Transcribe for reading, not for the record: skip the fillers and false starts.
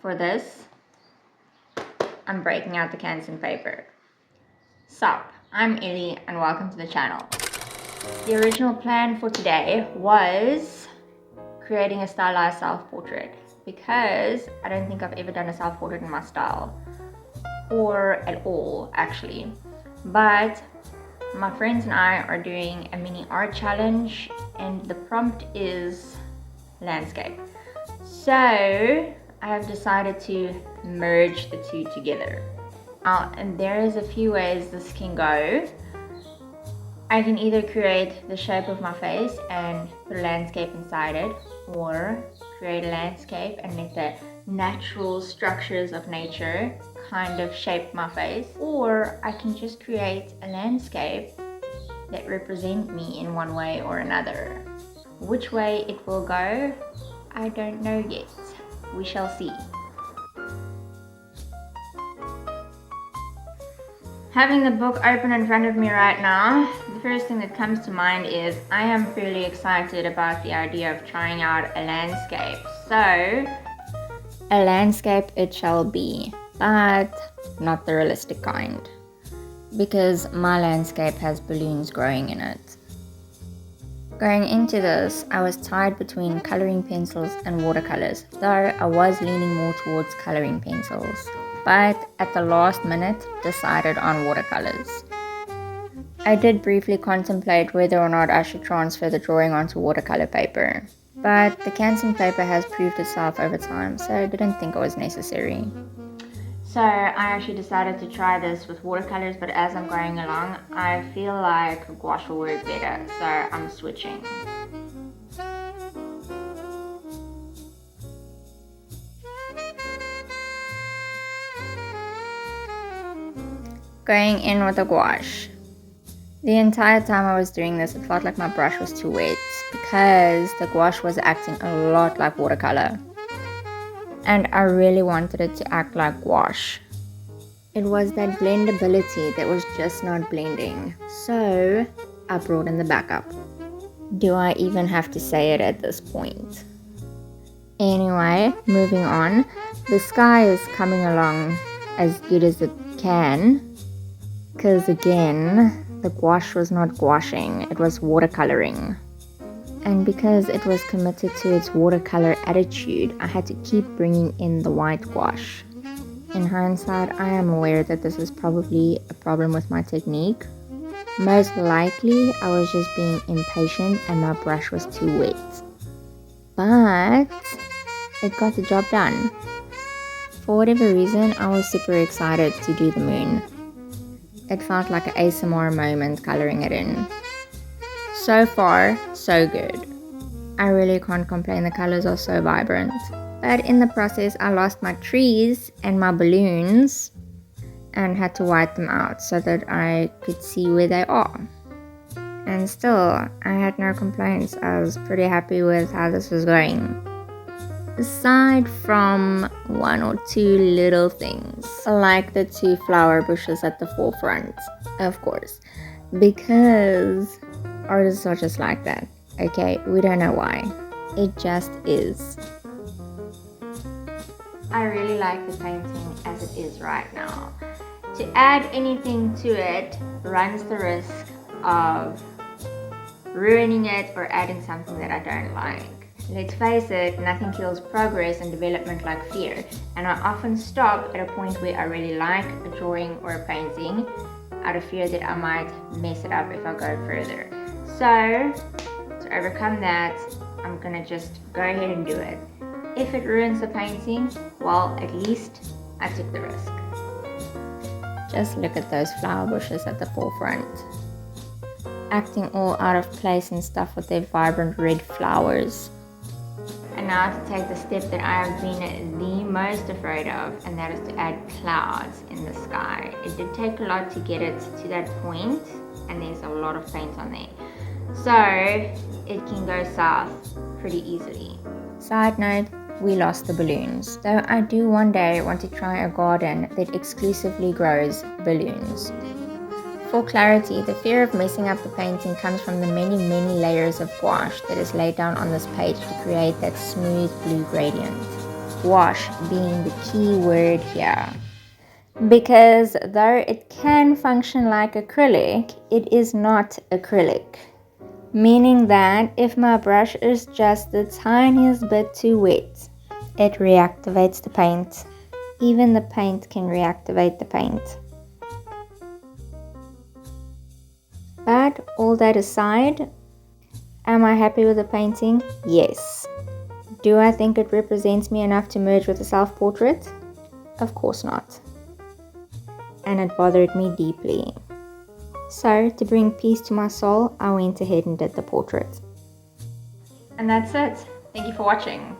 For this, I'm breaking out the Canson paper. Sup, I'm Ellie and welcome to the channel. The original plan for today was creating a stylized self-portrait because I don't think I've ever done a self-portrait in my style, or at all actually. But my friends and I are doing a mini art challenge and the prompt is landscape. So I have decided to merge the two together. And there is a few ways this can go. I can either create the shape of my face and put a landscape inside it, or create a landscape and let the natural structures of nature kind of shape my face, or I can just create a landscape that represent me in one way or another. Which way it will go, I don't know yet. We shall see. Having the book open in front of me right now, the first thing that comes to mind is I am fairly excited about the idea of trying out a landscape. So, a landscape it shall be, but not the realistic kind, because my landscape has balloons growing in it. Going into this, I was tied between coloring pencils and watercolors, though I was leaning more towards coloring pencils, but at the last minute decided on watercolors. I did briefly contemplate whether or not I should transfer the drawing onto watercolor paper, but the Canson paper has proved itself over time, so I didn't think it was necessary. So I actually decided to try this with watercolors, but as I'm going along, I feel like gouache will work better, so I'm switching. Going in with the gouache. The entire time I was doing this, it felt like my brush was too wet because the gouache was acting a lot like watercolor. And I really wanted it to act like gouache. It was that blendability that was just not blending. So I brought in the backup. Do I even have to say it at this point? Anyway, moving on. The sky is coming along as good as it can. Because again, the gouache was not gouaching, it was watercoloring. And because it was committed to its watercolor attitude, I had to keep bringing in the white gouache. In hindsight, I am aware that this is probably a problem with my technique. Most likely, I was just being impatient and my brush was too wet. But it got the job done. For whatever reason, I was super excited to do the moon. It felt like an ASMR moment coloring it in. So far, so good. I really can't complain, the colors are so vibrant. But in the process, I lost my trees and my balloons and had to white them out so that I could see where they are. And still, I had no complaints. I was pretty happy with how this was going. Aside from one or two little things, like the two flower bushes at the forefront, of course, because artists are just like that, okay? We don't know why. It just is. I really like the painting as it is right now. To add anything to it runs the risk of ruining it or adding something that I don't like. Let's face it, nothing kills progress and development like fear, and I often stop at a point where I really like a drawing or a painting out of fear that I might mess it up if I go further. So, to overcome that, I'm gonna just go ahead and do it. If it ruins the painting, well, at least I took the risk. Just look at those flower bushes at the forefront, acting all out of place and stuff with their vibrant red flowers. And now to take the step that I have been the most afraid of, and that is to add clouds in the sky. It did take a lot to get it to that point, and there's a lot of paint on there. So it can go south pretty easily. Side note, we lost the balloons, though I do one day want to try a garden that exclusively grows balloons. For clarity, the fear of messing up the painting comes from the many layers of gouache that is laid down on this page to create that smooth blue gradient. gouache being the key word here. Because though it can function like acrylic, it is not acrylic. Meaning that if my brush is just the tiniest bit too wet, it reactivates the paint. Even the paint can reactivate the paint. But all that aside, am I happy with the painting? Yes. Do I think it represents me enough to merge with a self-portrait? Of course not. And it bothered me deeply. So, to bring peace to my soul, I went ahead and did the portrait. And that's it. Thank you for watching.